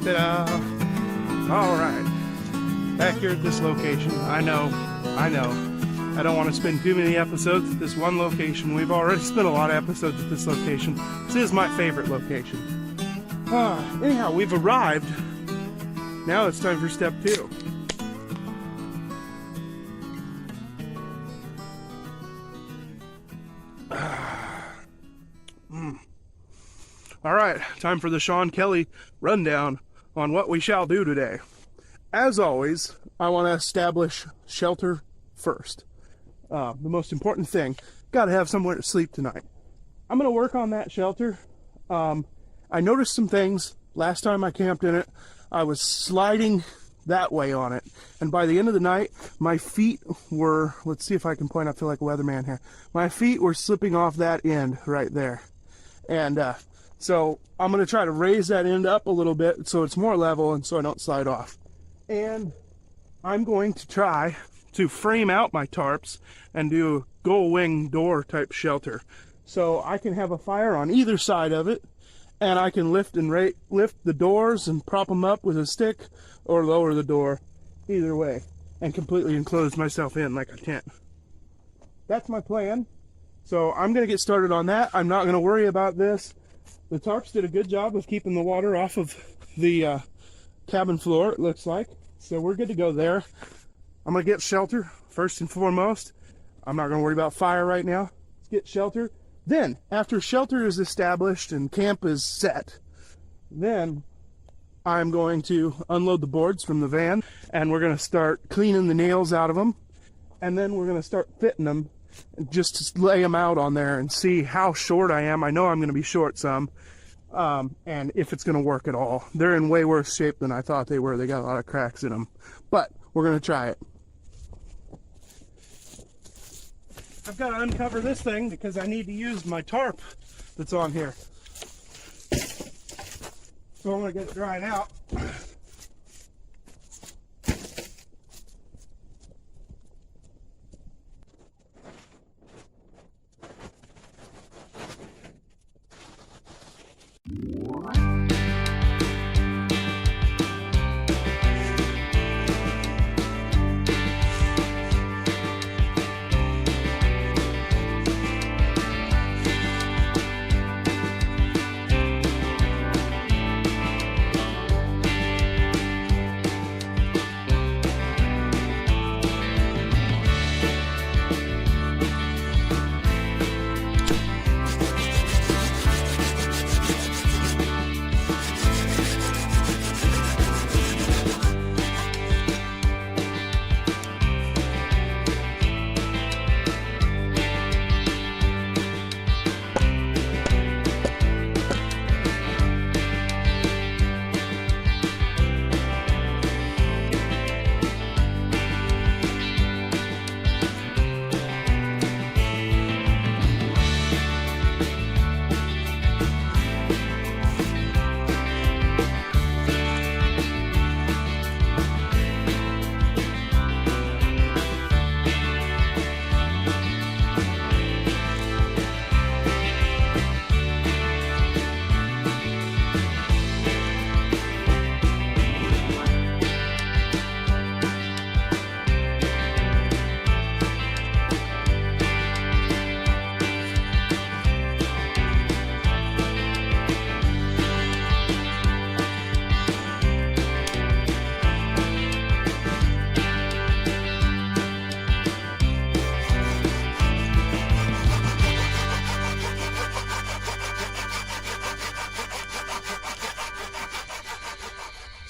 Ta-da! Alright, back here at this location. I know. I don't want to spend too many episodes at this one location. We've already spent a lot of episodes at this location. This is my favorite location. Anyhow, we've arrived. Now it's time for step 2. Alright, time for the Sean Kelly rundown on what we shall do today. As always, I want to establish shelter first. The most important thing, gotta have somewhere to sleep tonight. I'm gonna work on that shelter. I noticed some things last time I camped in it. I was sliding that way on it, and by the end of the night, my feet were, let's see if I can point, I feel like a weatherman here. My feet were slipping off that end right there. And so I'm gonna try to raise that end up a little bit so it's more level and so I don't slide off. And I'm going to try to frame out my tarps and do a gull wing door type shelter. So I can have a fire on either side of it, and I can lift the doors and prop them up with a stick or lower the door, either way, and completely enclose myself in like a tent. That's my plan. So I'm gonna get started on that. I'm not gonna worry about this. The tarps did a good job of keeping the water off of the cabin floor, it looks like. So we're good to go there. I'm gonna get shelter first and foremost. I'm not gonna worry about fire right now. Let's get shelter. Then, after shelter is established and camp is set, then I'm going to unload the boards from the van, and we're gonna start cleaning the nails out of them, and then we're gonna start fitting them, and just lay them out on there and see how short I am. I know I'm gonna be short some, and if it's gonna work at all. They're in way worse shape than I thought they were. They got a lot of cracks in them, but we're gonna try it. I've got to uncover this thing because I need to use my tarp that's on here. So I'm going to get it dried out.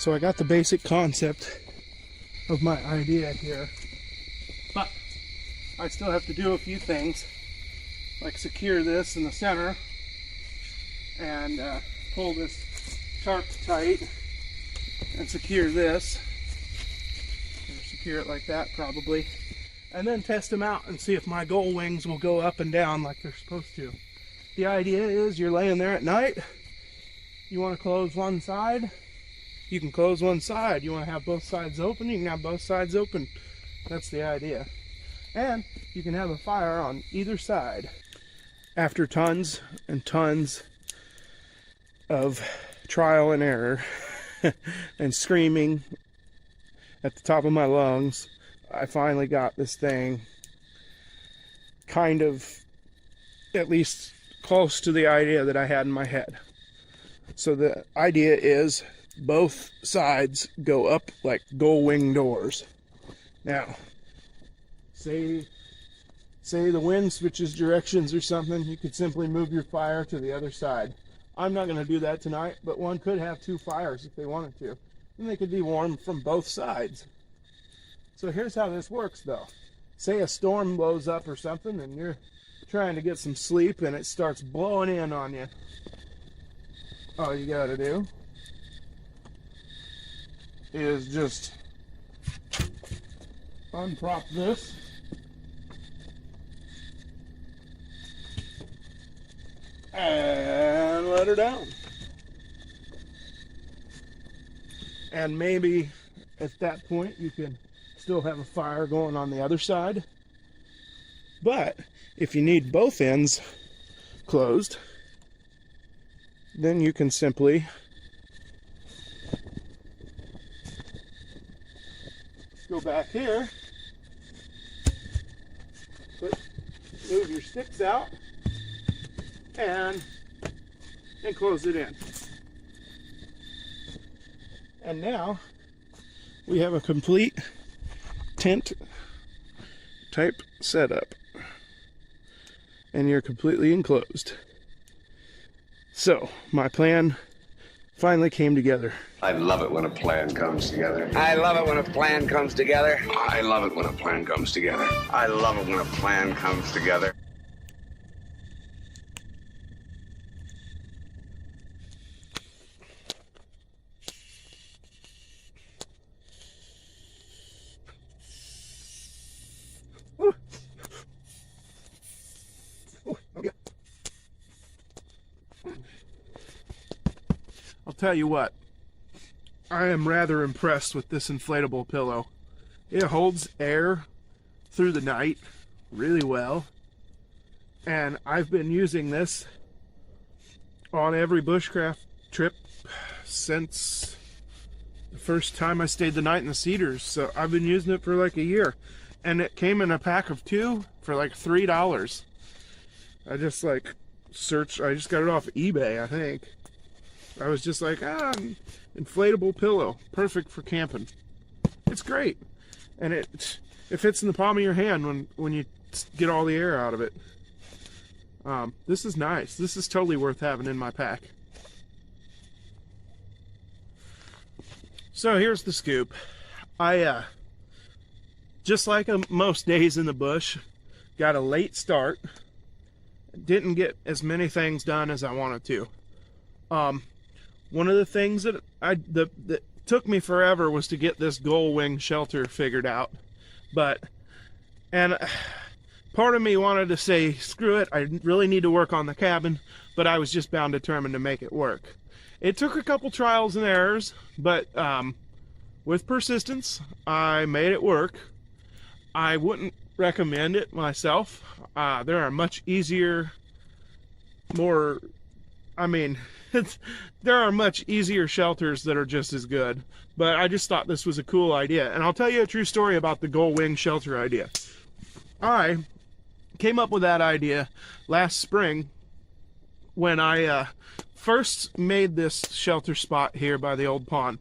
So I got the basic concept of my idea here, but I still have to do a few things, like secure this in the center and pull this tarp tight and secure this, or secure it like that probably, and then test them out and see if my gull wings will go up and down like they're supposed to. The idea is you're laying there at night, you want to close one side, you can close one side. You want to have both sides open, you can have both sides open. That's the idea. And you can have a fire on either side. After tons and tons of trial and error, and screaming at the top of my lungs, I finally got this thing kind of at least close to the idea that I had in my head. So the idea is both sides go up like gull wing doors. Now, say the wind switches directions or something, you could simply move your fire to the other side. I'm not going to do that tonight, but one could have two fires if they wanted to. And they could be warm from both sides. So here's how this works though. Say a storm blows up or something and you're trying to get some sleep and it starts blowing in on you. All you gotta do is just unprop this. And let her down. And maybe at that point you can still have a fire going on the other side. But if you need both ends closed, then you can simply go back here, move your sticks out, and close it in. And now we have a complete tent type setup, and you're completely enclosed. So my plan finally came together. I love it when a plan comes together. I love it when a plan comes together. I love it when a plan comes together. I love it when a plan comes together. I'll tell you what, I am rather impressed with this inflatable pillow. It holds air through the night really well, and I've been using this on every bushcraft trip since the first time I stayed the night in the Cedars. So I've been using it for like a year, and it came in a pack of 2 for like $3. I just got it off eBay, I think. I was just like, inflatable pillow, perfect for camping. It's great, and it fits in the palm of your hand when you get all the air out of it. This is nice. This is totally worth having in my pack. So here's the scoop. I just like most days in the bush, got a late start. Didn't get as many things done as I wanted to. One of the things that that took me forever was to get this gull wing shelter figured out. And part of me wanted to say, screw it, I really need to work on the cabin, but I was just bound determined to make it work. It took a couple trials and errors, but with persistence, I made it work. I wouldn't recommend it myself. There are much easier, there are much easier shelters that are just as good, but I just thought this was a cool idea. And I'll tell you a true story about the gull wing shelter idea. I came up with that idea last spring when I first made this shelter spot here by the old pond.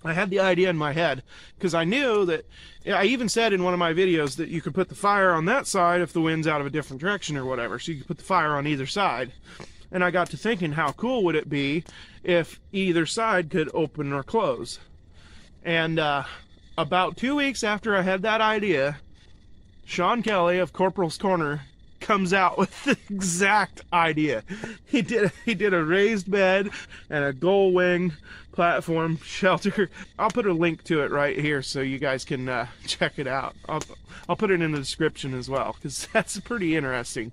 I had the idea in my head because I knew that, I even said in one of my videos that you could put the fire on that side if the wind's out of a different direction or whatever, so you could put the fire on either side. And I got to thinking, how cool would it be if either side could open or close? And about 2 weeks after I had that idea, Sean Kelly of Corporal's Corner comes out with the exact idea. He did a raised bed and a gull wing platform shelter. I'll put a link to it right here so you guys can check it out. I'll put it in the description as well, because that's pretty interesting.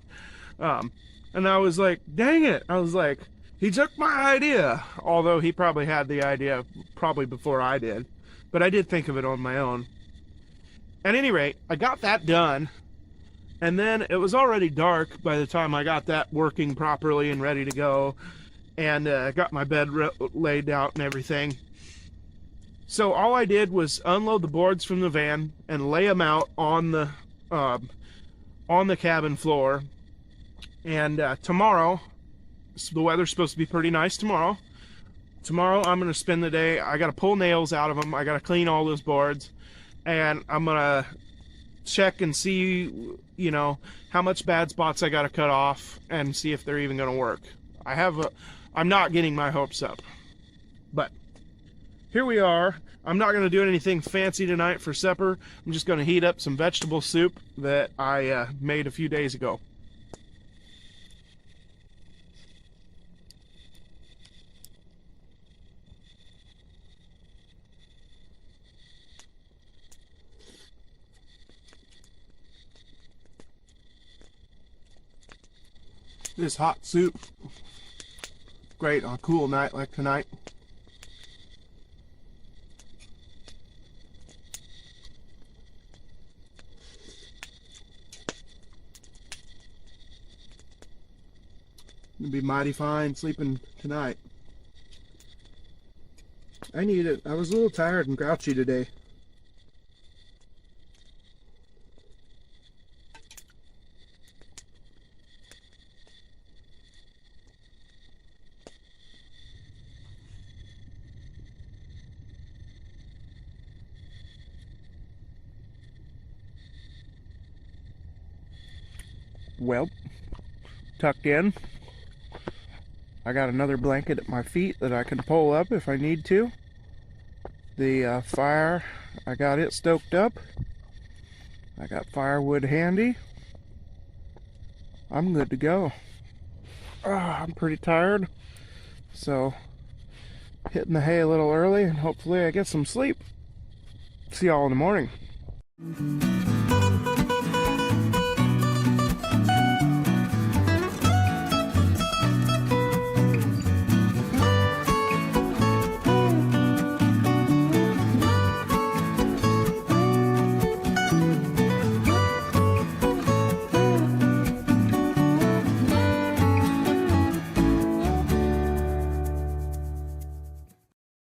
And I was like, dang it. I was like, he took my idea. Although he probably had the idea probably before I did. But I did think of it on my own. At any rate, I got that done. And then it was already dark by the time I got that working properly and ready to go. and got my bed laid out and everything. So all I did was unload the boards from the van and lay them out on the cabin floor. And tomorrow, so the weather's supposed to be pretty nice tomorrow. Tomorrow I'm going to spend the day, I got to pull nails out of them, I got to clean all those boards, and I'm going to check and see, you know, how much bad spots I got to cut off and see if they're even going to work. I'm not getting my hopes up. But here we are. I'm not going to do anything fancy tonight for supper. I'm just going to heat up some vegetable soup that I made a few days ago. This hot soup, great on a cool night like tonight. It'll be mighty fine sleeping tonight. I need it. I was a little tired and grouchy today. Well, tucked in. I got another blanket at my feet that I can pull up if I need to. The fire, I got it stoked up. I got firewood handy. I'm good to go. I'm pretty tired, so hitting the hay a little early and hopefully I get some sleep. See y'all in the morning.